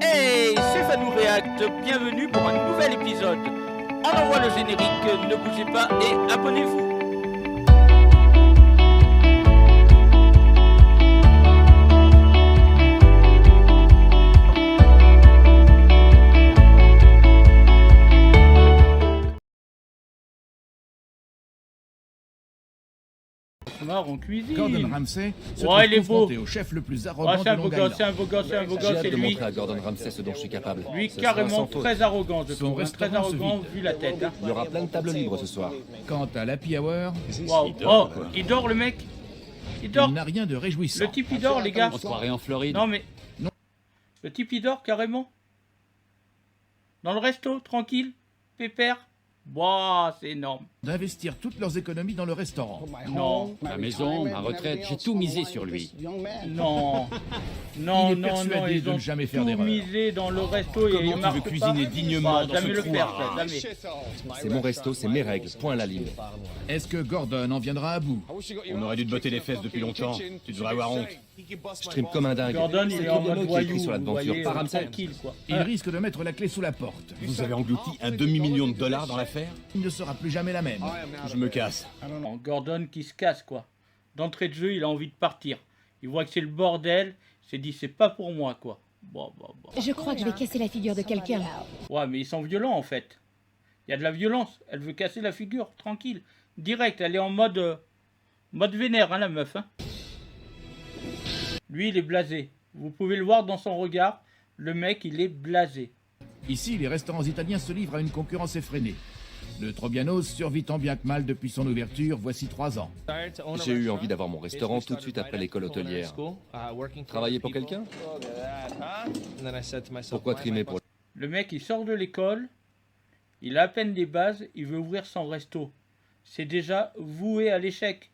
Hey, c'est Fanou React, bienvenue pour un nouvel épisode. On envoie le générique, ne bougez pas et abonnez-vous. Mort en cuisine. Gordon Ramsay se Ouais, il trouve est beau. confronté au chef le plus arrogant C'est un de beau Long gosse, Island. c'est un beau gosse, c'est un beau J'ai gosse, hâte c'est de lui. montrer à Gordon Ramsay ce dont je suis capable. Lui Ce sera carrément sans faute. très arrogant, je Son trouve. Très restaurant se arrogant vide. vu la tête. Hein. Il y aura plein de tables libres ce soir. Quant à l'happy hour, Waouh. Oh, il dort le mec. Il dort. il n'a rien de réjouissant. Le type il dort les gars. On se croirait en Floride. Non mais. Non. Le type il dort carrément. Dans le resto, tranquille, pépère. Waouh, c'est énorme. D'investir toutes leurs économies dans le restaurant. Non. Ma maison, ma retraite, j'ai tout misé sur lui. Non. Il Non, est non, persuadé non, de ils ne ont jamais faire tout d'erreur. misé dans le resto et Comment il tu marche veux pas. cuisiner dignement Ah, dans jamais ce le faire, trou? ça, jamais. C'est mon resto, c'est mes règles, point à la ligne. Est-ce que Gordon en viendra à bout? On aurait dû te botter les fesses depuis longtemps. Tu devrais avoir honte. Je trime comme un dingue. Gordon, il C'est est en Gordon mode qui est pris voyou, sur vous l'aventure, voyez, pas Ramsay. tranquille quoi. Il risque de mettre la clé sous la porte. Vous avez englouti un demi-million de dollars dans l'affaire? Il ne sera plus jamais la même. Je me casse. Non, Gordon qui se casse quoi. D'entrée de jeu, il a envie de partir. Il voit que c'est le bordel, il s'est dit c'est pas pour moi quoi. Bon. Je crois que je vais casser la figure de quelqu'un. Ouais, mais ils sont violents en fait. Il y a de la violence. Elle veut casser la figure, tranquille. Direct, elle est en mode vénère, hein, la meuf. Hein. Lui, il est blasé. Vous pouvez le voir dans son regard. Le mec, il est blasé. Ici, les restaurants italiens se livrent à une concurrence effrénée. Le Trobianos survit tant bien que mal depuis son ouverture, voici 3 ans. J'ai eu envie d'avoir mon restaurant tout de suite après l'école hôtelière. Travailler pour quelqu'un? Pourquoi trimer pour... Le mec, il sort de l'école. Il a à peine les bases. Il veut ouvrir son resto. C'est déjà voué à l'échec.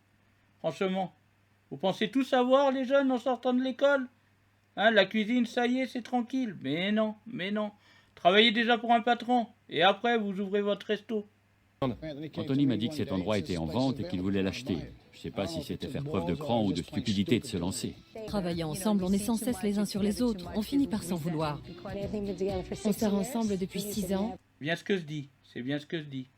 Franchement. Vous pensez tout savoir, les jeunes, en sortant de l'école? Hein, la cuisine, ça y est, c'est tranquille. Mais non. Travaillez déjà pour un patron. Et après, vous ouvrez votre resto. Anthony m'a dit que cet endroit était en vente et qu'il voulait l'acheter. Je sais pas si c'était faire preuve de cran ou de stupidité de se lancer. Travaillant ensemble, on est sans cesse les uns sur les autres. On finit par s'en vouloir. On sort ensemble depuis 6 ans. Bien ce que je dis. C'est bien ce que je dis.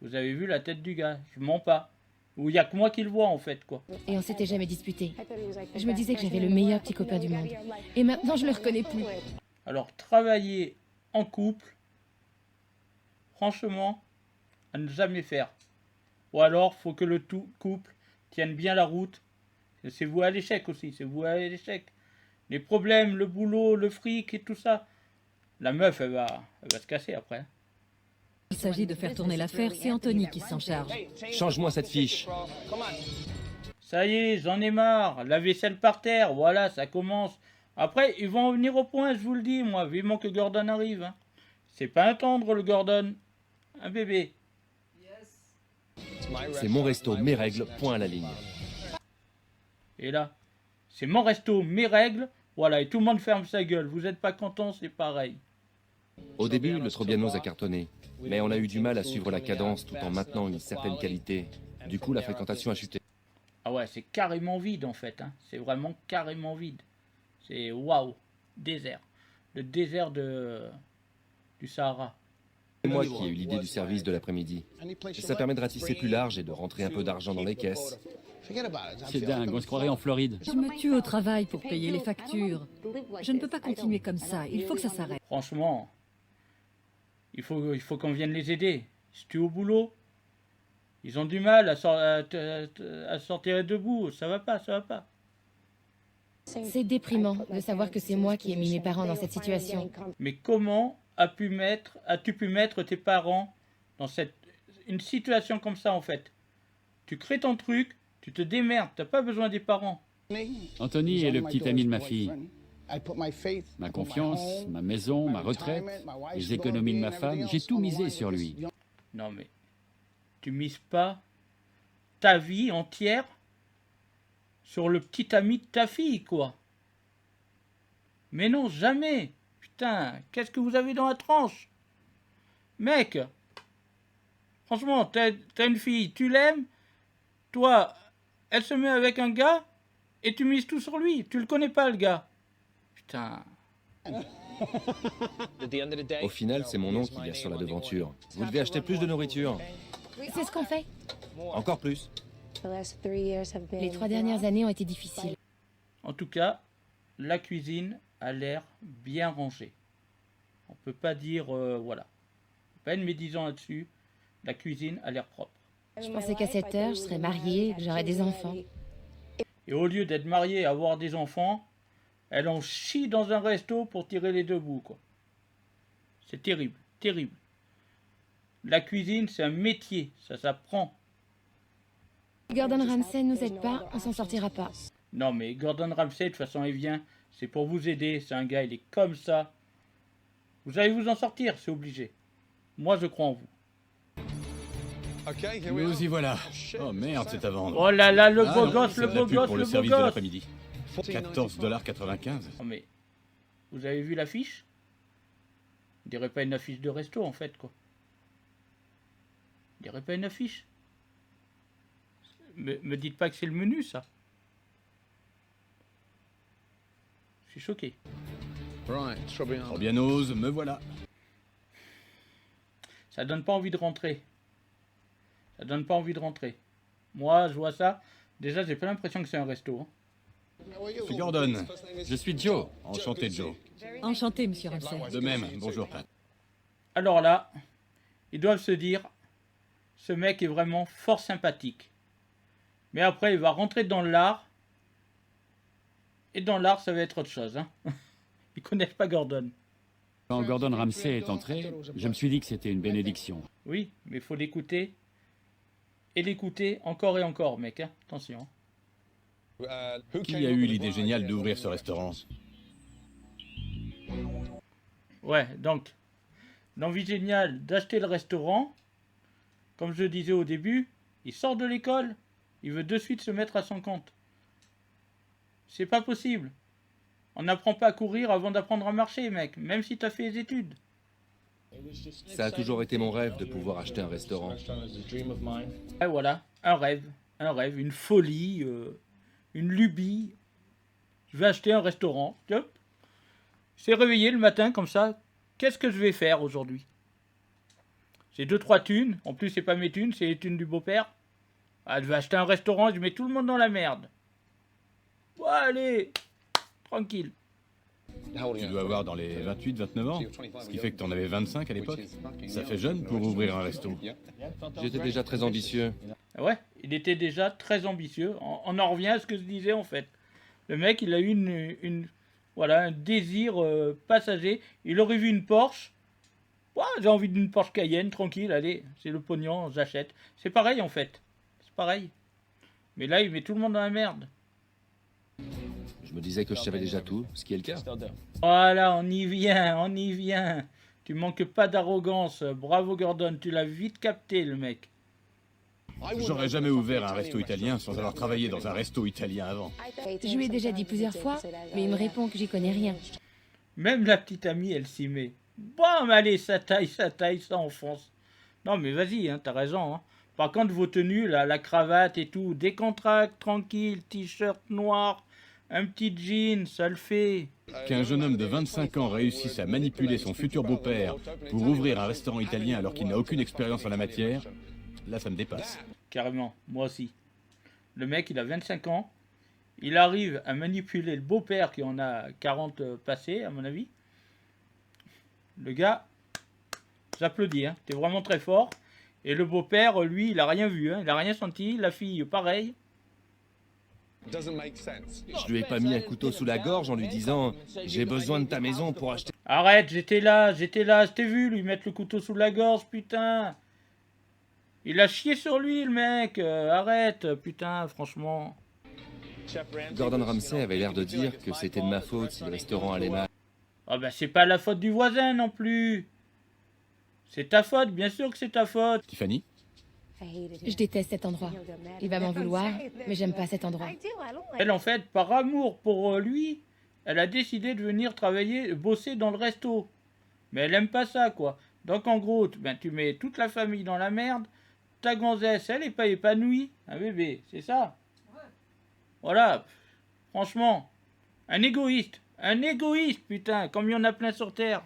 Vous avez vu la tête du gars. Je mens pas. Ou il y a que moi qui le vois, en fait, quoi. Et on s'était jamais disputé. Je me disais que j'avais le meilleur petit copain du monde. Et maintenant, je le reconnais plus. Alors, travailler en couple, franchement, à ne jamais faire. Ou alors, faut que le tout couple tienne bien la route. C'est voué à l'échec aussi, c'est voué à l'échec. Les problèmes, le boulot, le fric et tout ça. La meuf, elle va se casser après. Il s'agit de faire tourner l'affaire, c'est Anthony qui s'en charge. Change-moi cette fiche. Ça y est, j'en ai marre. La vaisselle par terre, voilà, ça commence. Après, ils vont en venir au point, je vous le dis, moi. Vivement que Gordon arrive. Hein. C'est pas un tendre, le Gordon. Un bébé. C'est mon resto, mes règles, point à la ligne. Et là, c'est mon resto, mes règles. Voilà, et tout le monde ferme sa gueule. Vous êtes pas content, c'est pareil. Au début, le Trobianos a cartonné. Mais on a eu du mal à suivre la cadence tout en maintenant une certaine qualité. Du coup, la fréquentation a chuté. Ah ouais, c'est carrément vide en fait. Hein. C'est vraiment carrément vide. C'est waouh, désert. Le désert du Sahara. C'est moi qui ai eu l'idée du service de l'après-midi. Et ça permet de ratisser plus large et de rentrer un peu d'argent dans les caisses. C'est dingue, on se croirait en Floride. Je me tue au travail pour payer les factures. Je ne peux pas continuer comme ça. Il faut que ça s'arrête. Franchement, il faut qu'on vienne les aider. Ils se tuent au boulot. Ils ont du mal à sortir debout. Ça va pas. C'est déprimant de savoir que c'est moi qui ai mis mes parents dans cette situation. Mais comment as-tu pu mettre tes parents dans une situation comme ça en fait? Tu crées ton truc, tu te démerdes, t'as pas besoin des parents. Anthony est le petit ami de ma fille. Ma confiance, ma maison, ma retraite, les économies de ma femme, j'ai tout misé sur lui. Non mais, tu mises pas ta vie entière sur le petit ami de ta fille, quoi. Mais non, jamais. Putain, qu'est-ce que vous avez dans la tranche? Mec, franchement, t'as une fille, tu l'aimes, toi, elle se met avec un gars, et tu mises tout sur lui. Tu le connais pas, le gars. Putain. Au final, c'est mon nom qu'il y a sur la devanture. Vous devez acheter plus de nourriture. C'est ce qu'on fait. Encore plus. Les 3 dernières années ont été difficiles. En tout cas, la cuisine a l'air bien rangée. On peut pas dire, voilà. Pas une médisant là-dessus. La cuisine a l'air propre. Je pensais qu'à cette heure, je serais mariée, que j'aurais des enfants. Et au lieu d'être mariée et avoir des enfants, elle en chie dans un resto pour tirer les deux bouts, quoi. C'est terrible, terrible. La cuisine, c'est un métier, ça s'apprend. Si Gordon Ramsay ne nous aide pas, on s'en sortira pas. Non, mais Gordon Ramsay, de toute façon, il vient, c'est pour vous aider. C'est un gars, il est comme ça. Vous allez vous en sortir, c'est obligé. Moi, je crois en vous. Nous y voilà. Oh merde, c'est à vendre. Oh là là, le Ah beau non, gosse, c'est le de la beau pub gosse, pour le le beau service de gosse. l'après-midi. 14,95 $. Oh, mais vous avez vu l'affiche? On dirait pas une affiche de resto, en fait, quoi. On dirait pas une affiche. Me dites pas que c'est le menu, ça. Je suis choqué. Trobianos, me voilà. Ça donne pas envie de rentrer. Ça donne pas envie de rentrer. Moi, je vois ça. Déjà, j'ai pas l'impression que c'est un resto. Hein. C'est Gordon. Je suis Joe. Enchanté, Joe. Enchanté, monsieur Ramsay. De même, bonjour, Pat. Alors là, ils doivent se dire, ce mec est vraiment fort sympathique. Mais après, il va rentrer dans l'art. Et dans l'art, ça va être autre chose. Hein. Ils connaissent pas Gordon. Quand Gordon Ramsay est entré, je me suis dit que c'était une bénédiction. Oui, mais il faut l'écouter. Et l'écouter encore et encore, mec. Hein. Attention. Qui a eu l'idée géniale d'ouvrir ce restaurant? Ouais, donc, l'envie géniale d'acheter le restaurant, comme je disais au début, il sort de l'école, il veut de suite se mettre à son compte. C'est pas possible. On n'apprend pas à courir avant d'apprendre à marcher, mec, même si t'as fait les études. Ça a toujours été mon rêve de pouvoir acheter un restaurant. Et voilà, un rêve, une folie, une lubie. Je vais acheter un restaurant. Hop. C'est réveillé le matin comme ça. Qu'est-ce que je vais faire aujourd'hui? J'ai 2-3 thunes. En plus, c'est pas mes thunes, c'est les thunes du beau-père. Ah, je vais acheter un restaurant, je mets tout le monde dans la merde. Bon, allez, tranquille. Tu dois avoir dans les 28, 29 ans. Ce qui fait que t'en avais 25 à l'époque. Ça fait jeune pour ouvrir un resto. J'étais déjà très ambitieux. Ah ouais, il était déjà très ambitieux. On en revient à ce que je disais en fait. Le mec, il a eu voilà, un désir passager. Il aurait vu une Porsche. Ouais, j'ai envie d'une Porsche Cayenne, tranquille, allez, c'est le pognon, j'achète. C'est pareil en fait. C'est pareil. Mais là, il met tout le monde dans la merde. Je me disais que je savais déjà tout, ce qui est le cas. Voilà, on y vient, on y vient. Tu manques pas d'arrogance. Bravo Gordon, tu l'as vite capté le mec. J'aurais jamais ouvert un resto italien sans avoir travaillé dans un resto italien avant. Je lui ai déjà dit plusieurs fois, mais il me répond que j'y connais rien. Même la petite amie, elle s'y met. Bon, allez, ça taille, ça enfonce. Non, mais vas-y, hein, t'as raison. Hein. Par contre, vos tenues, là, la cravate et tout, décontracte, tranquille, t-shirt noir, un petit jean, ça le fait. Qu'un jeune homme de 25 ans réussisse à manipuler son futur beau-père pour ouvrir un restaurant italien alors qu'il n'a aucune expérience en la matière, là, ça me dépasse. Carrément, moi aussi. Le mec, il a 25 ans. Il arrive à manipuler le beau-père qui en a 40 passés, à mon avis. Le gars, j'applaudis, hein. T'es vraiment très fort. Et le beau-père, lui, il a rien vu, hein. Il a rien senti. La fille, pareil. Je lui ai pas mis un couteau sous la gorge en lui disant « J'ai besoin de ta maison pour acheter... » Arrête, j'étais là, je t'ai vu lui mettre le couteau sous la gorge, putain. Il a chié sur lui, le mec. Arrête, putain, franchement. Gordon Ramsay avait l'air de dire que c'était de ma faute si le restaurant allait mal. Ah bah c'est pas la faute du voisin non plus. C'est ta faute, bien sûr que c'est ta faute. Tiffany? Je déteste cet endroit. Il va m'en vouloir, mais j'aime pas cet endroit. Elle, en fait, par amour pour lui, elle a décidé de venir travailler, bosser dans le resto. Mais elle aime pas ça, quoi. Donc, en gros, ben, tu mets toute la famille dans la merde. Ta gonzesse, elle est pas épanouie. Un bébé, c'est ça. Voilà. Franchement, un égoïste. Un égoïste, putain, comme il y en a plein sur Terre.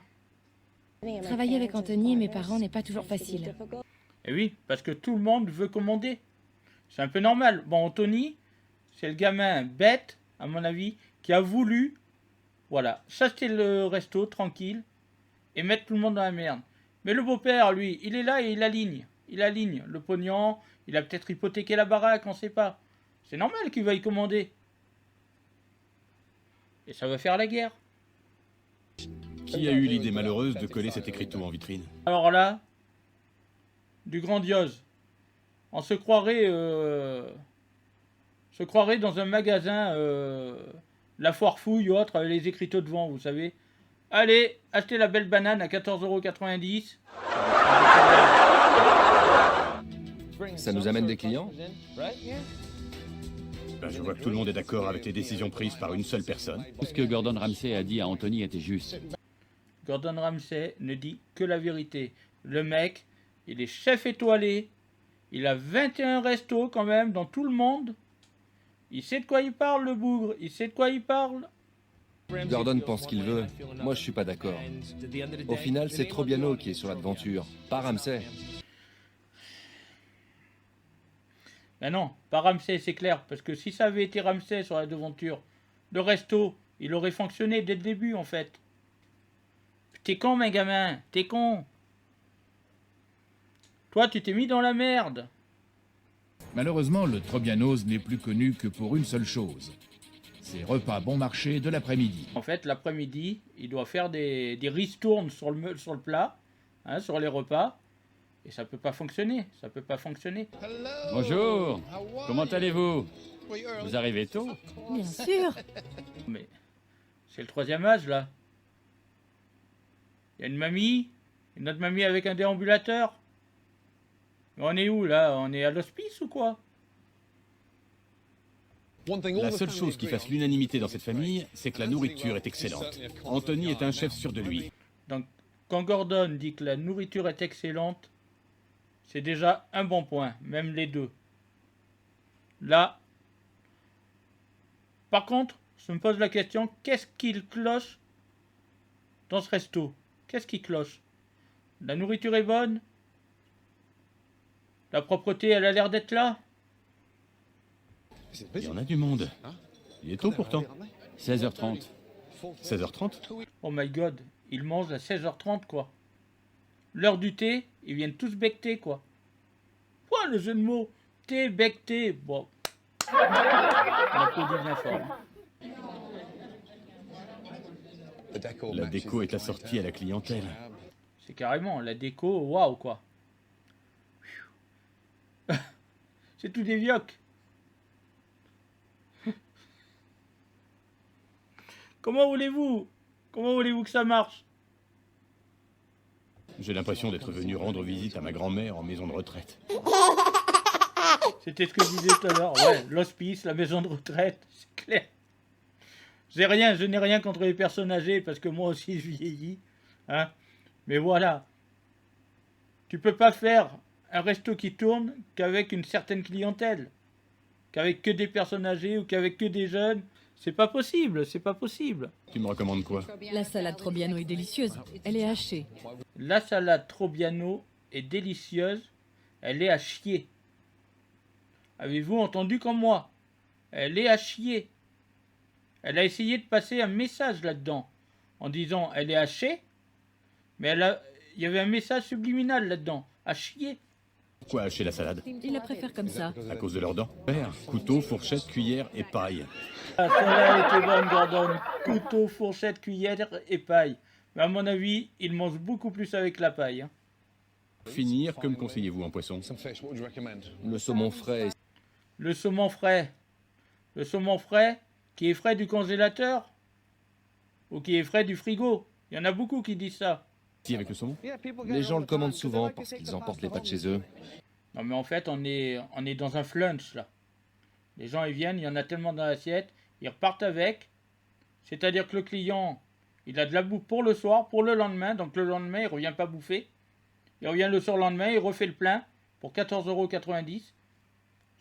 Travailler avec Anthony et mes parents n'est pas toujours facile. Et oui, parce que tout le monde veut commander. C'est un peu normal. Bon, Anthony, c'est le gamin bête, à mon avis, qui a voulu, voilà, s'acheter le resto tranquille et mettre tout le monde dans la merde. Mais le beau-père, lui, il est là et il aligne. Il aligne le pognon, il a peut-être hypothéqué la baraque, on sait pas. C'est normal qu'il veuille commander. Et ça va faire la guerre. Qui a eu l'idée malheureuse de coller cet écriteau en vitrine? Alors là, du grandiose. On se croirait dans un magasin, la foire fouille ou autre, avec les écriteaux devant, vous savez. Allez, achetez la belle banane à 14,90 €. Ça nous amène des clients? Ben, je vois que tout le monde est d'accord avec les décisions prises par une seule personne. Tout ce que Gordon Ramsay a dit à Anthony était juste. Gordon Ramsay ne dit que la vérité. Le mec, il est chef étoilé. Il a 21 restos quand même dans tout le monde. Il sait de quoi il parle, le bougre. Il sait de quoi il parle. Gordon pense qu'il veut. Moi, je suis pas d'accord. Au final, c'est Trobiano qui est sur l'aventure, pas Ramsay. Ben non, pas Ramsay, c'est clair. Parce que si ça avait été Ramsay sur la devanture, le resto, il aurait fonctionné dès le début, en fait. T'es con, mes gamins. T'es con. Toi, tu t'es mis dans la merde. Malheureusement, le Trobianos n'est plus connu que pour une seule chose. Ses repas bon marché de l'après-midi. En fait, l'après-midi, il doit faire des ristournes sur le plat, hein, sur les repas. Et ça peut pas fonctionner. Ça peut pas fonctionner. Bonjour, comment allez-vous? Vous arrivez tôt? Bien sûr. Mais c'est le troisième âge, là. Il y a une autre mamie avec un déambulateur. Mais on est où, là? On est à l'hospice ou quoi? La seule chose qui fasse l'unanimité dans cette famille, c'est que la nourriture est excellente. Anthony est un chef sûr de lui. Donc, quand Gordon dit que la nourriture est excellente, c'est déjà un bon point, même les deux. Là, par contre, je me pose la question, qu'est-ce qu'il cloche dans ce resto? Qu'est-ce qui cloche? La nourriture est bonne? La propreté, elle a l'air d'être là? Il y en a du monde. Il est tôt pourtant. 16h30. 16h30? Oh my god, ils mangent à 16h30, quoi. L'heure du thé, ils viennent tous becter, quoi. Quoi, le jeu de mots? Thé, becter, bon. On applaudit bien fort. La déco est assortie à la clientèle. C'est carrément la déco, waouh, quoi. C'est tout des vioques. Comment voulez-vous que ça marche? J'ai l'impression d'être venu rendre visite à ma grand-mère en maison de retraite. C'était ce que je disais tout à l'heure. Ouais, l'hospice, la maison de retraite, c'est clair. Je n'ai rien contre les personnes âgées parce que moi aussi je vieillis. Hein. Mais voilà. Tu peux pas faire un resto qui tourne qu'avec une certaine clientèle. Qu'avec que des personnes âgées ou qu'avec que des jeunes. C'est pas possible, c'est pas possible. Tu me recommandes quoi? La salade Trobiano est délicieuse. Elle est hachée. La salade Trobiano est délicieuse. Elle est à chier. Avez-vous entendu comme moi? Elle est à chier. Elle a essayé de passer un message là-dedans. En disant elle est hachée. Mais il y avait un message subliminal là-dedans. À chier. Pourquoi hacher la salade? Il la préfère comme ça. À cause de leurs dents? Père, couteau, fourchette, cuillère et paille. Ah, celle-là était bonne, Gordon. Couteau, fourchette, cuillère et paille. Mais à mon avis, il mange beaucoup plus avec la paille. Hein. Finir, que me conseillez-vous en poisson? Le saumon frais. Le saumon frais. Le saumon frais qui est frais du congélateur ou qui est frais du frigo. Il y en a beaucoup qui disent ça. Si, avec le saumon? Les gens le commandent souvent parce qu'ils emportent les pas de chez eux. Non mais en fait, on est dans un flunch là. Les gens ils viennent, il y en a tellement dans l'assiette, ils repartent avec. C'est-à-dire que le client, il a de la bouffe pour le soir, pour le lendemain. Donc le lendemain, il revient pas bouffer. Il revient le surlendemain, il refait le plein pour 14,90 €.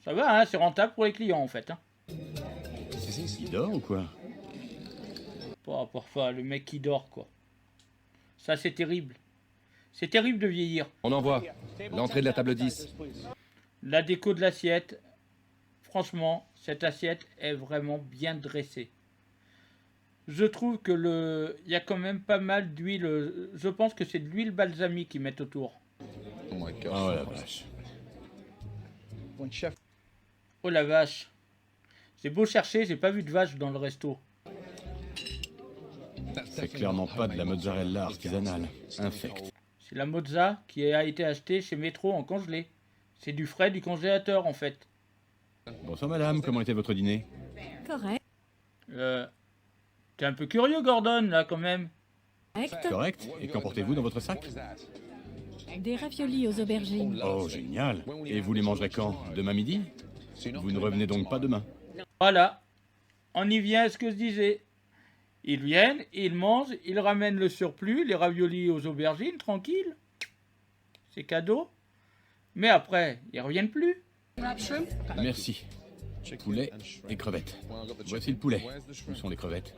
Ça va, hein, c'est rentable pour les clients en fait. Hein. Il dort ou quoi? Parfois, le mec qui dort, quoi. Ça, c'est terrible. C'est terrible de vieillir. On envoie. L'entrée de la table 10. La déco de l'assiette, franchement, cette assiette est vraiment bien dressée. Je trouve que il y a quand même pas mal d'huile. Je pense que c'est de l'huile balsamique qu'ils mettent autour. Oh la vache. Oh la vache. C'est beau chercher, j'ai pas vu de vache dans le resto. C'est clairement pas de la mozzarella artisanale. Infect. C'est la mozza qui a été achetée chez Métro en congelé. C'est du frais du congélateur en fait. Bonsoir madame, comment était votre dîner? Correct. T'es un peu curieux Gordon là quand même. Correct. Et qu'en portez-vous dans votre sac? Des raviolis aux aubergines. Oh, génial. Et vous les mangerez quand? Demain midi? Vous ne revenez donc pas demain? Voilà. On y vient à ce que je disais. Ils viennent, ils mangent, ils ramènent le surplus, les raviolis aux aubergines, tranquille. C'est cadeau. Mais après, ils reviennent plus. Merci. Poulet et crevettes. Voici le poulet. Où sont les crevettes?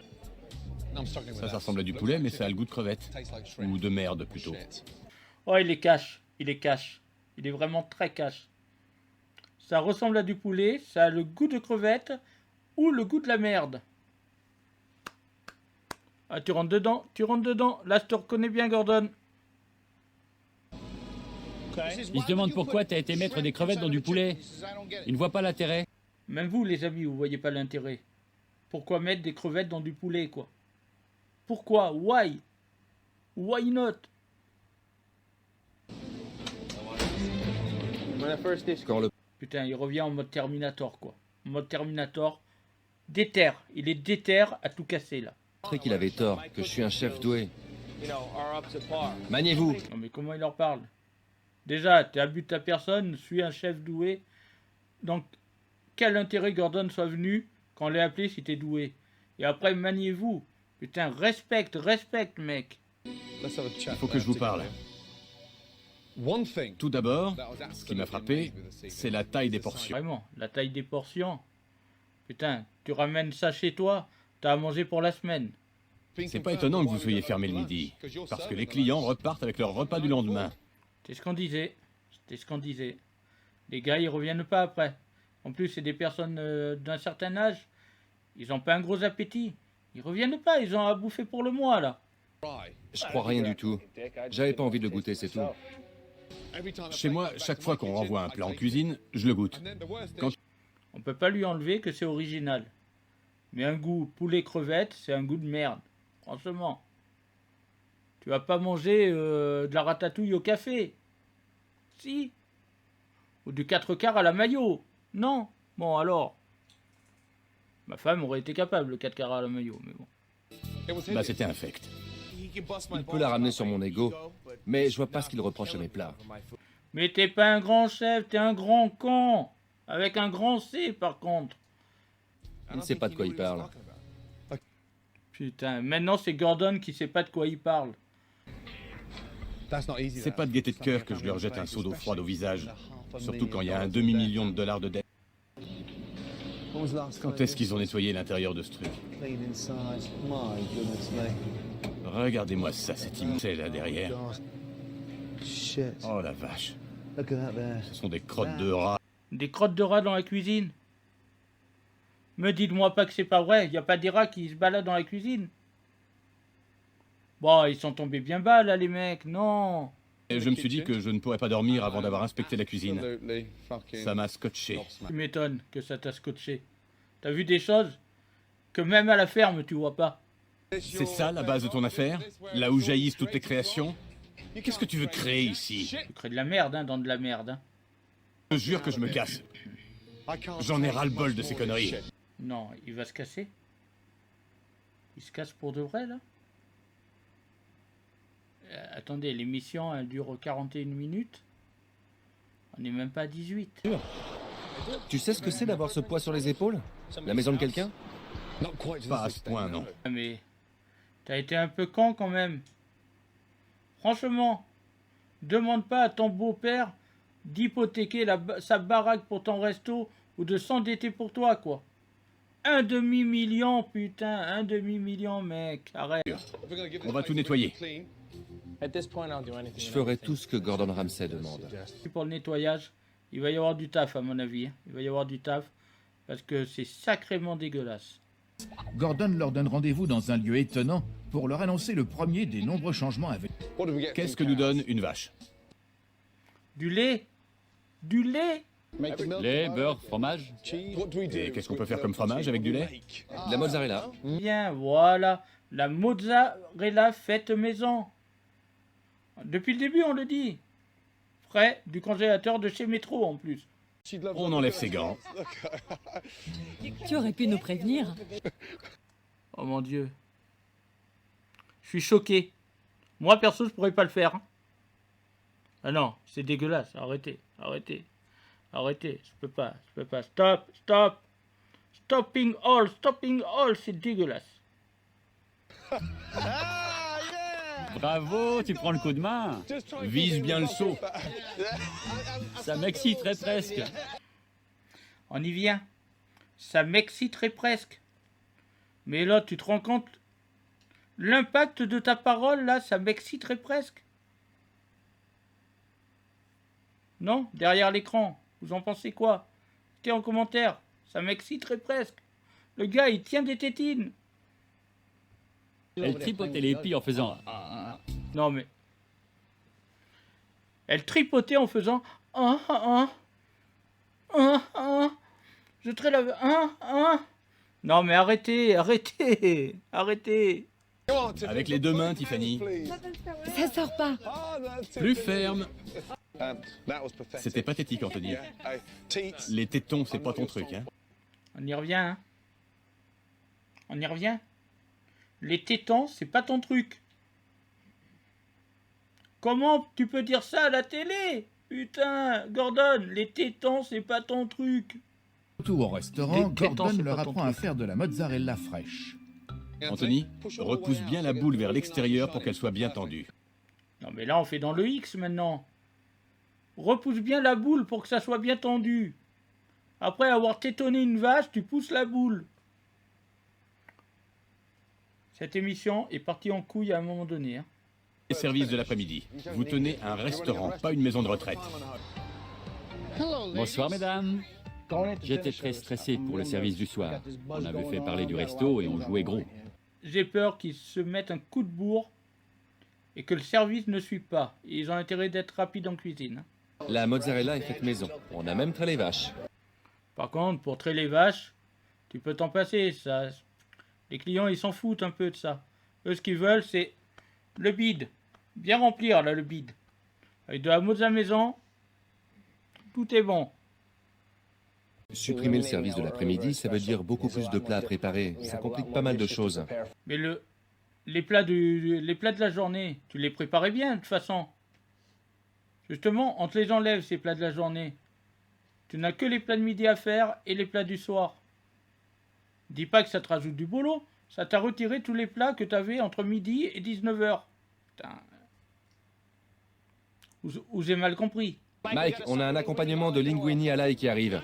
Ça ressemble à du poulet, mais ça a le goût de crevettes. Ou de merde, plutôt. Oh, il est cash. Il est cash. Il est vraiment très cash. Ça ressemble à du poulet, ça a le goût de crevettes ou le goût de la merde. Ah, tu rentres dedans, tu rentres dedans. Là, je te reconnais bien, Gordon. Il se demande pourquoi tu as été mettre des crevettes dans du poulet. Il ne voit pas l'intérêt. Même vous, les amis, vous voyez pas l'intérêt. Pourquoi mettre des crevettes dans du poulet, quoi? Pourquoi? Why? Why not? Quand le Putain, il revient en mode Terminator, quoi. En mode Terminator. Déter. Il est déter à tout casser, là. montrait qu'il avait tort, que je suis un chef doué. Maniez-vous. Non, mais comment il leur parle? Déjà, t'es à but de ta personne, je suis un chef doué. Donc, quel intérêt Gordon soit venu quand on l'a appelé si t'es doué? Et après, maniez-vous. Putain, respecte, mec. Il faut que je vous parle. Tout d'abord, ce qui m'a frappé, c'est la taille des portions. Vraiment, la taille des portions. Putain, tu ramènes ça chez toi, t'as à manger pour la semaine. C'est pas étonnant que vous soyez fermé le midi, parce que les clients repartent avec leur repas du lendemain. C'est ce qu'on disait. C'était ce qu'on disait. Les gars, ils reviennent pas après. En plus, c'est des personnes d'un certain âge. Ils ont pas un gros appétit. Ils reviennent pas, ils ont à bouffer pour le mois, là. Je crois rien du tout. J'avais pas envie de le goûter, c'est tout. Chez moi, chaque fois qu'on renvoie un plat en cuisine, je le goûte. On peut pas lui enlever que c'est original. Mais un goût poulet crevette, c'est un goût de merde. Franchement. Tu vas pas manger de la ratatouille au café. Si. Ou du 4 quarts à la mayo. Non. Bon alors. Ma femme aurait été capable, le 4 quarts à la mayo, mais bon. Bah c'était infect. Il peut la ramener sur mon ego, mais je vois pas ce qu'il reproche à mes plats. Mais t'es pas un grand chef, t'es un grand con. Avec un grand C par contre. Il ne sait pas de quoi il parle. Putain, maintenant c'est Gordon qui sait pas de quoi il parle. C'est pas de gaieté de cœur que je leur jette un seau d'eau froide au visage, surtout quand il y a un demi-million de dollars de dette. Quand est-ce qu'ils ont nettoyé l'intérieur de ce truc? Regardez-moi ça, cet immensité là derrière. Oh la vache. Ce sont des crottes de rats. Des crottes de rats dans la cuisine. Me dites-moi pas que c'est pas vrai, y a pas des rats qui se baladent dans la cuisine. Bon, ils sont tombés bien bas là les mecs, non. Et je me suis dit que je ne pourrais pas dormir avant d'avoir inspecté la cuisine. Ça m'a scotché. Tu m'étonnes que ça t'a scotché. T'as vu des choses que même à la ferme tu vois pas. C'est ça la base de ton affaire? Là où jaillissent toutes les créations? Qu'est-ce que tu veux créer ici? Tu crées de la merde, hein, dans de la merde. Hein. Je jure que je me casse. J'en ai ras-le-bol de ces conneries. Non, il va se casser. Il se casse pour de vrai, là? Attendez, l'émission, elle dure 41 minutes. On n'est même pas à 18. Tu sais ce que c'est d'avoir ce poids sur les épaules? La maison de quelqu'un? Pas à ce point, non. Mais t'as été un peu con quand même. Franchement, demande pas à ton beau-père d'hypothéquer sa baraque pour ton resto ou de s'endetter pour toi, quoi. Un demi-million, putain, un demi-million, mec, arrête. On va tout nettoyer. Je ferai tout ce que Gordon Ramsay demande. Pour le nettoyage, il va y avoir du taf, à mon avis. Il va y avoir du taf, parce que c'est sacrément dégueulasse. Gordon leur donne rendez-vous dans un lieu étonnant pour leur annoncer le premier des nombreux changements à venir. Qu'est-ce que nous donne une vache? Du lait. Du lait. Lait, beurre, fromage. Et qu'est-ce qu'on peut faire comme fromage avec du lait? De la mozzarella. Bien, voilà. La mozzarella faite maison. Depuis le début, on le dit. Frais du congélateur de chez Métro, en plus. On enlève ses gants. Tu aurais pu nous prévenir. Oh mon Dieu. Je suis choqué. Moi, perso, je pourrais pas le faire. Ah non, c'est dégueulasse. Arrêtez, arrêtez. Arrêtez, je peux pas. Stop, stop. Stopping all, c'est dégueulasse. Bravo, tu prends le coup de main. Vise bien le seau. Ça m'exciterait presque. On y vient. Ça m'exciterait presque. Mais là, tu te rends compte? L'impact de ta parole, là, ça m'exciterait presque. Non? Derrière l'écran. Vous en pensez quoi? Mettez en commentaire. Ça m'exciterait presque. Le gars, il tient des tétines. Elle tripotait les pis en faisant... Non, mais... Elle tripotait en faisant... Je traite la... Non, mais arrêtez, arrêtez, arrêtez. Avec les deux mains, Tiffany. Ça sort pas. Plus ferme. C'était pathétique, Anthony. Les tétons, c'est pas ton truc, hein. On y revient, hein. On y revient. Les tétons, c'est pas ton truc. Comment tu peux dire ça à la télé? Putain, Gordon, les tétons, c'est pas ton truc. Retour au restaurant, Les tétons, Gordon c'est leur pas ton apprend à truc. faire de la mozzarella fraîche. Anthony, repousse bien la boule vers l'extérieur pour qu'elle soit bien tendue. Non, mais là, on fait dans le X maintenant. Repousse bien la boule pour que ça soit bien tendu. Après avoir tétonné une vache, tu pousses la boule. Cette émission est partie en couille à un moment donné. Hein. Les services de l'après-midi. Vous tenez un restaurant, pas une maison de retraite. Bonsoir, mesdames. J'étais très stressé pour le service du soir. On avait fait parler du resto et on jouait gros. J'ai peur qu'ils se mettent un coup de bourre et que le service ne suive pas. Ils ont intérêt d'être rapides en cuisine. La mozzarella est faite maison. On a même trait les vaches. Par contre, pour traiter les vaches, tu peux t'en passer. Ça. Les clients, ils s'en foutent un peu de ça. Eux, ce qu'ils veulent, c'est le bide. Bien remplir, là, le bide. Avec de la mozzarella maison, tout est bon. Supprimer le service de l'après-midi, ça veut dire beaucoup plus de plats à préparer. Ça complique pas mal de choses. Mais les plats de la journée, tu les préparais bien, de toute façon. Justement, on te les enlève, ces plats de la journée. Tu n'as que les plats de midi à faire et les plats du soir. Dis pas que ça te rajoute du boulot. Ça t'a retiré tous les plats que tu avais entre midi et 19h. Putain. Ou j'ai mal compris. Mike, on a un accompagnement de linguini à l'ail qui arrive.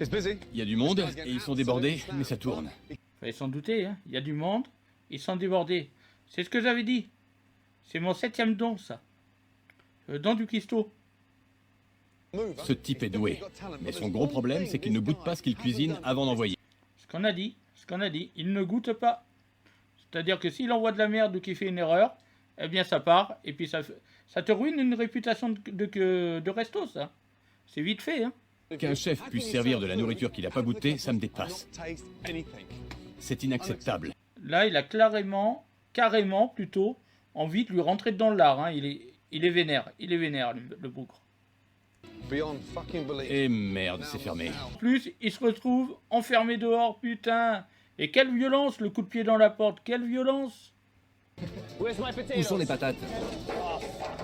Il y a du monde et ils sont débordés, mais ça tourne. Fallait s'en douter, hein. Il y a du monde, ils sont débordés. C'est ce que j'avais dit. C'est mon 7e don, ça. Le don du cuistot. Ce type est doué. Mais son gros problème, c'est qu'il ne goûte pas ce qu'il cuisine avant d'envoyer. Ce qu'on a dit, il ne goûte pas. C'est-à-dire que s'il envoie de la merde ou qu'il fait une erreur, eh bien ça part, et puis ça te ruine une réputation de resto, ça. C'est vite fait, hein. Qu'un chef puisse servir de la nourriture qu'il n'a pas goûté, ça me dépasse. C'est inacceptable. Là, il a carrément plutôt, envie de lui rentrer dans le lard, hein. Il est vénère, le bougre. Et merde, c'est fermé. En plus, il se retrouve enfermé dehors, putain. Et quelle violence, le coup de pied dans la porte, quelle violence. Où sont les patates?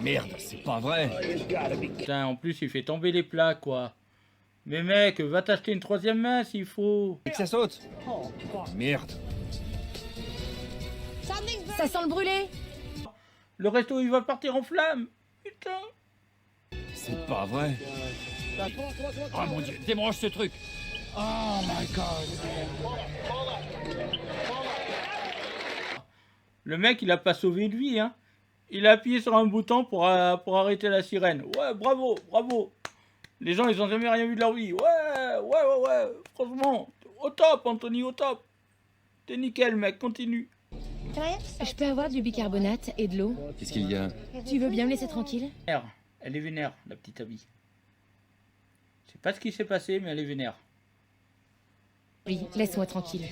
Merde, c'est pas vrai. Putain, en plus, il fait tomber les plats, quoi. Mais mec, va t'acheter une 3e main s'il faut. Et que ça saute. Merde. Ça sent le brûlé. Le resto, il va partir en flammes. Putain. C'est pas vrai. Oh mon Dieu, débranche ce truc. Le mec, il a pas sauvé une vie, hein. Il a appuyé sur un bouton pour arrêter la sirène. Ouais, bravo, bravo. Les gens, ils ont jamais rien vu de leur vie. Ouais. Franchement, au top, Anthony, au top. T'es nickel, mec, continue. Je peux avoir du bicarbonate et de l'eau? Qu'est-ce qu'il y a? Tu veux bien me laisser tranquille? Elle est vénère, la petite Abby. Je sais pas ce qui s'est passé, mais elle est vénère. Oui, laisse-moi tranquille.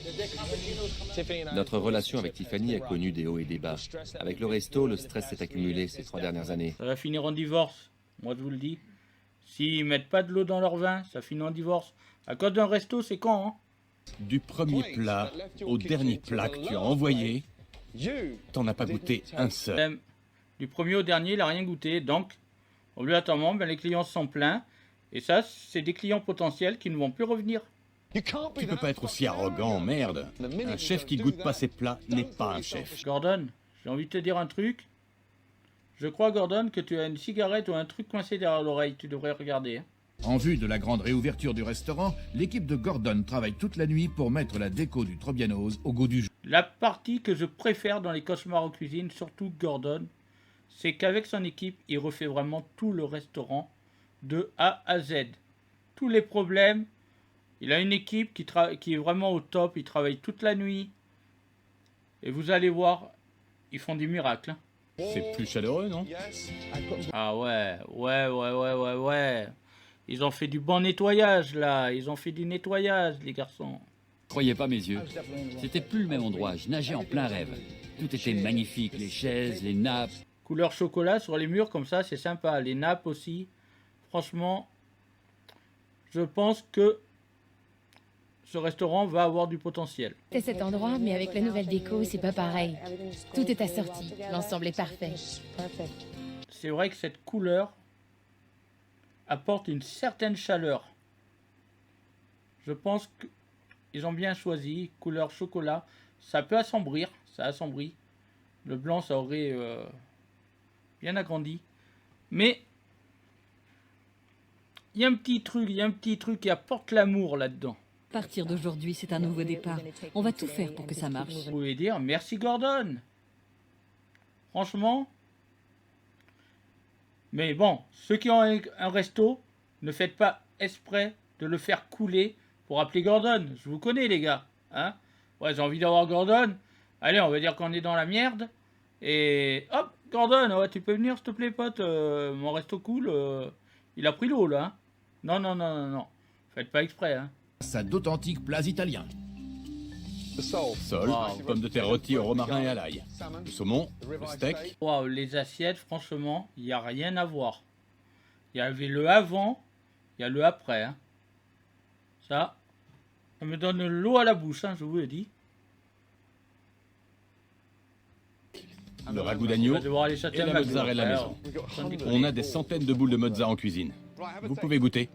Notre relation avec Tiffany a connu des hauts et des bas. Avec le resto, le stress s'est accumulé ces 3 dernières années. Ça va finir en divorce, moi je vous le dis. S'ils mettent pas de l'eau dans leur vin, ça finit en divorce. À cause d'un resto, c'est quand, hein? Du premier plat au dernier plat que tu as envoyé, t'en as pas goûté un seul. Même du premier au dernier, il a rien goûté. Donc, obligatoirement, ben, les clients se sont plaints. Et ça, c'est des clients potentiels qui ne vont plus revenir. Tu peux pas être aussi arrogant, merde. Un chef qui goûte pas ses plats n'est pas un chef. Gordon, j'ai envie de te dire un truc. Je crois, Gordon, que tu as une cigarette ou un truc coincé derrière l'oreille. Tu devrais regarder. Hein. En vue de la grande réouverture du restaurant, l'équipe de Gordon travaille toute la nuit pour mettre la déco du Trobianos au goût du jour. La partie que je préfère dans les cauchemars en cuisine, surtout Gordon, c'est qu'avec son équipe, il refait vraiment tout le restaurant de A à Z. Tous les problèmes. Il a une équipe qui est vraiment au top. Ils travaillent toute la nuit. Et vous allez voir, ils font des miracles. Hein. C'est plus chaleureux, non? Ah ouais. Ils ont fait du bon nettoyage, là. Ils ont fait du nettoyage, les garçons. Croyez pas mes yeux. C'était plus le même endroit, je nageais en plein rêve. Tout était magnifique, les chaises, les nappes. Couleur chocolat sur les murs, comme ça, c'est sympa. Les nappes aussi. Franchement, je pense que ce restaurant va avoir du potentiel. C'est cet endroit, mais avec la nouvelle déco, c'est pas pareil. Tout est assorti, l'ensemble est parfait. C'est vrai que cette couleur apporte une certaine chaleur. Je pense qu'ils ont bien choisi. Couleur chocolat, ça peut assombrir, ça assombrit. Le blanc, ça aurait bien agrandi. Mais il y a un petit truc qui apporte l'amour là-dedans. À partir d'aujourd'hui, c'est un nouveau départ. On va tout faire pour que ça marche. Vous pouvez dire merci Gordon. Franchement. Mais bon, ceux qui ont un resto, ne faites pas exprès de le faire couler pour appeler Gordon. Je vous connais les gars. Hein, ouais, j'ai envie d'avoir Gordon. Allez, on va dire qu'on est dans la merde. Et hop, Gordon, ouais, tu peux venir s'il te plaît pote. Mon resto cool. Il a pris l'eau là. Hein. Non. Faites pas exprès. Hein. Ça d'authentiques plats italiens. Sol, pommes de terre rôties au romarin et à l'ail. Le saumon, le steak. Waouh, les assiettes, franchement, il n'y a rien à voir. Il y avait le avant, il y a le après. Hein. Ça me donne l'eau à la bouche, hein, je vous le dis. Le ragoût d'agneau et la mozzarella maison. On a des centaines de boules de mozza en cuisine. Vous pouvez goûter.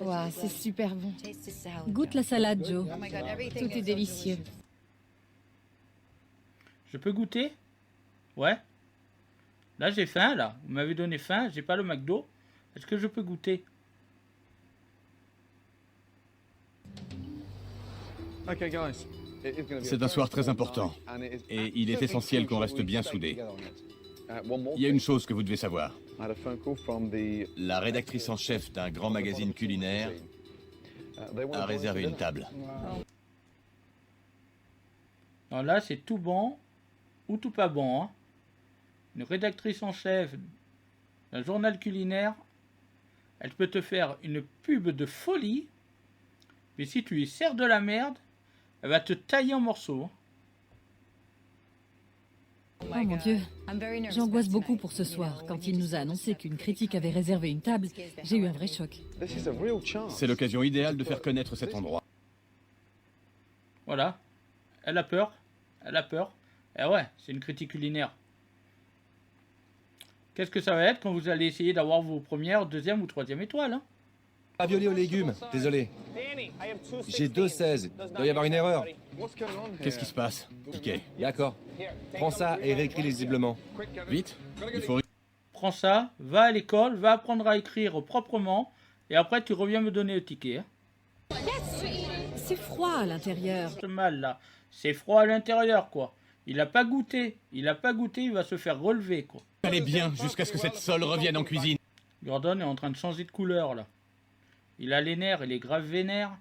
Waouh, c'est super bon. Goûte la salade, Joe. Tout est délicieux. Je peux goûter? Ouais. Là, j'ai faim, là. Vous m'avez donné faim, j'ai pas le McDo. Est-ce que je peux goûter? C'est un soir très important. Et il est essentiel qu'on reste bien soudés. Il y a une chose que vous devez savoir. La rédactrice en chef d'un grand magazine culinaire a réservé une table. Alors là, c'est tout bon ou tout pas bon. Hein. Une rédactrice en chef d'un journal culinaire, elle peut te faire une pub de folie, mais si tu lui sers de la merde, elle va te tailler en morceaux. Oh mon Dieu, j'angoisse beaucoup pour ce soir. Quand il nous a annoncé qu'une critique avait réservé une table, j'ai eu un vrai choc. C'est l'occasion idéale de faire connaître cet endroit. Voilà, elle a peur. Eh ouais, c'est une critique culinaire. Qu'est-ce que ça va être quand vous allez essayer d'avoir vos premières, deuxième ou troisième étoiles, hein? Ravioli aux légumes, désolé. J'ai 2,16. Il doit y avoir une erreur. Qu'est-ce qui se passe, Piquet? D'accord. Prends ça et réécris lésiblement. Vite, il faut... Prends ça, va à l'école, va apprendre à écrire proprement, et après tu reviens me donner le ticket. Hein. C'est froid à l'intérieur. Ce mal là, c'est froid à l'intérieur quoi. Il a pas goûté, il va se faire relever quoi. Allez bien, jusqu'à ce que cette sole revienne en cuisine. Gordon est en train de changer de couleur là. Il a les nerfs, il est grave vénère.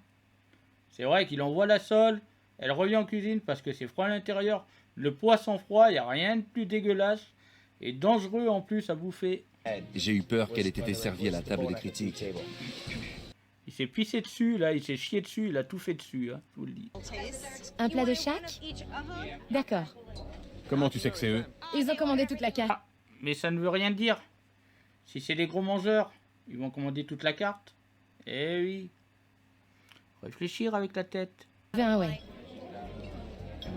C'est vrai qu'il envoie la sole, elle revient en cuisine parce que c'est froid à l'intérieur. Le poisson froid, il n'y a rien de plus dégueulasse et dangereux en plus à bouffer. J'ai eu peur qu'elle ait été servie à la table des critiques. Il s'est pissé dessus là, il s'est chié dessus, il a tout fait dessus, hein, je vous le dis. Un plat de chaque? D'accord. Comment tu sais que c'est eux? Ils ont commandé toute la carte. Ah, mais ça ne veut rien dire. Si c'est des gros mangeurs, ils vont commander toute la carte. Eh oui. Réfléchir avec la tête. Ouais.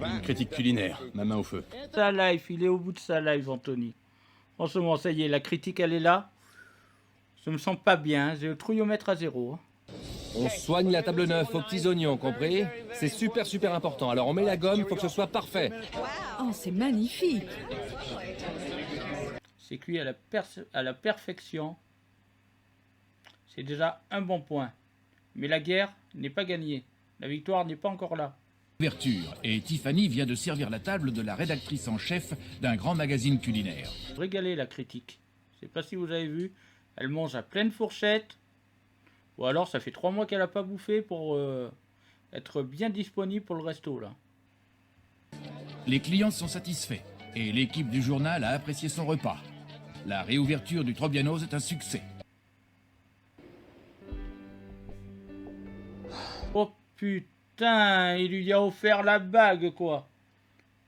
Une critique culinaire, ma main au feu. Sa life, il est au bout de sa life, Anthony. Franchement, ça y est, la critique, elle est là. Je me sens pas bien, j'ai le trouillomètre à 0. hein. On soigne la table neuve aux petits oignons, compris? C'est super important. Alors on met la gomme, il faut que ce soit parfait. Oh, c'est magnifique. C'est cuit à la perfection. C'est déjà un bon point. Mais la guerre n'est pas gagnée. La victoire n'est pas encore là. Ouverture, et Tiffany vient de servir la table de la rédactrice en chef d'un grand magazine culinaire. Régalé la critique. Je sais pas si vous avez vu. Elle mange à pleine fourchette. Ou alors ça fait 3 mois qu'elle n'a pas bouffé pour être bien disponible pour le resto là. Les clients sont satisfaits, et l'équipe du journal a apprécié son repas. La réouverture du Trobianos est un succès. Oh putain, il lui a offert la bague quoi.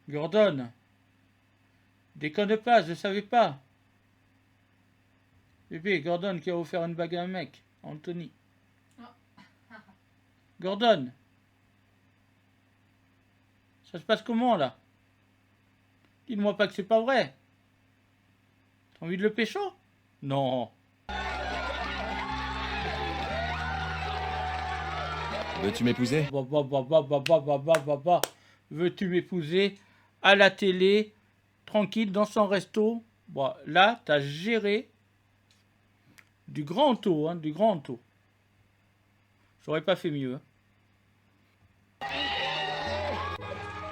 Gordon. Déconne pas, je savais pas. Bébé, Gordon qui a offert une bague à un mec. Anthony. Gordon. Ça se passe comment là? Dites-moi pas que c'est pas vrai. T'as envie de le pécho? Non. Veux-tu m'épouser? Veux-tu m'épouser à la télé, tranquille, dans son resto? Bon, là, t'as géré du grand taux, hein, du grand taux. J'aurais pas fait mieux. Hein.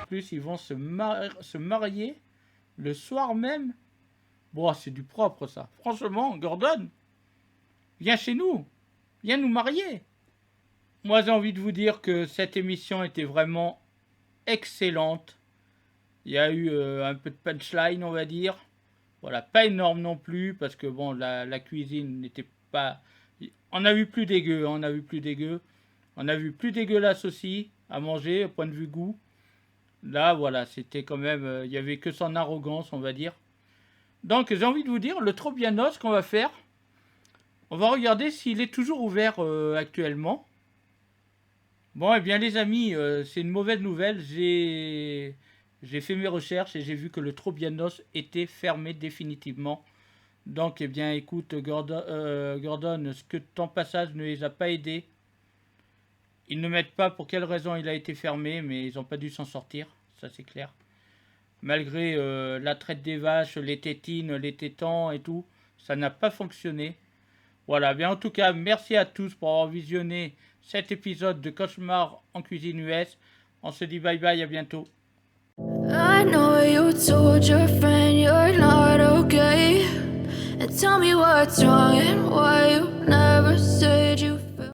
En plus, ils vont se marier le soir même. Bon, c'est du propre, ça. Franchement, Gordon, viens chez nous. Viens nous marier. Moi, j'ai envie de vous dire que cette émission était vraiment excellente. Il y a eu un peu de punchline, on va dire. Voilà, pas énorme non plus, parce que bon, la cuisine n'était pas... On a vu plus dégueu, hein, on a vu plus dégueu. On a vu plus dégueulasse aussi, à manger, au point de vue goût. Là, voilà, c'était quand même... Il y avait que son arrogance, on va dire. Donc, j'ai envie de vous dire, le Trobianos qu'on va faire, on va regarder s'il est toujours ouvert actuellement. Bon, eh bien, les amis, c'est une mauvaise nouvelle. J'ai fait mes recherches et j'ai vu que le Trobianos était fermé définitivement. Donc, eh bien, écoute, Gordon, ce que ton passage ne les a pas aidés. Ils ne mettent pas pour quelle raison il a été fermé, mais ils n'ont pas dû s'en sortir, ça c'est clair. Malgré la traite des vaches, les tétines, les tétans et tout, ça n'a pas fonctionné. Voilà, bien en tout cas, merci à tous pour avoir visionné cet épisode de Cauchemar en cuisine US. On se dit bye bye, à bientôt. I know you told your friend you're not okay, and tell me what's wrong and why you never say